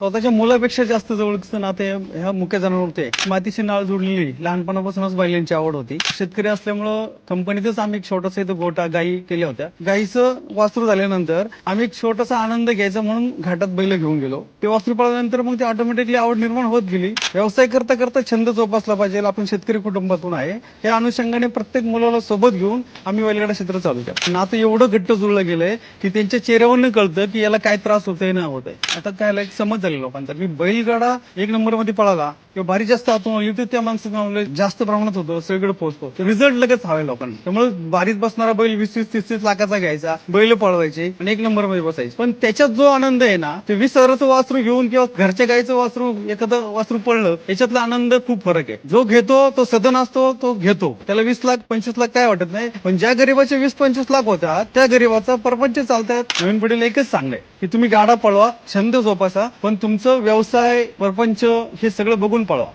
स्वतःच्या मुलापेक्षा जास्त जवळचं नाते ह्या मुख्य जनावरांचे आहे. मातीशी नाळ जोडलेली लहानपणापासूनच बैलांची आवड होती. शेतकरी असल्यामुळं कंपनीतच आम्ही एक छोटासा इथं गोठा गायी केल्या होत्या. गायीचं वासरू झाल्यानंतर आम्ही एक छोटासा आनंद घ्यायचा म्हणून घाटात बैल घेऊन गेलो. ते वासरू पाळल्यानंतर मग ते ऑटोमॅटिकली आवड निर्माण होत गेली. व्यवसाय करता करता छंद जोपासला पाहिजे. आपण शेतकरी कुटुंबातून आहे, या अनुषंगाने प्रत्येक मुलाला सोबत घेऊन आम्ही बैलगाडा क्षेत्र चालू केलं. नातं एवढं घट्ट जुळलं गेलंय की त्यांच्या चेहऱ्यावरनं कळतं की याला काय त्रास होतोय ना होतोय. आता काय एक समज झाली लोकांचा की बैलगाडा एक नंबर मध्ये पळाला किंवा भारी जास्त आतून युद्ध त्या माणसाला जास्त प्रमाणात होतं, सगळीकडे पोहोचतो, रिझल्ट लगेच हवे लोकांना. त्यामुळे बारीत बसणारा बैल 20-30 लाखाचा घ्यायचा, बैल पळवायचे आणि एक नंबर मध्ये बसायचे. पण त्याच्यात जो आनंद आहे ना, ते 20,000चं वासरू घेऊन किंवा घरच्या गाईचं वासरू एखादं वासरू पळलं, याच्यातला आनंद खूप फरक आहे. जो घेतो तो सदन असतो, तो घेतो, त्याला 20 लाख 25 लाख काय वाटत नाही. पण ज्या गरीबाचे 20-25 लाख होतात, त्या गरीबाचा परपंच चालतात. नवीन पिढीला एकच सांगलंय की तुम्ही गाडा पळवा, छंद जोपासा, पण तुमचं व्यवसाय परपंच हे सगळं बघून पळवा.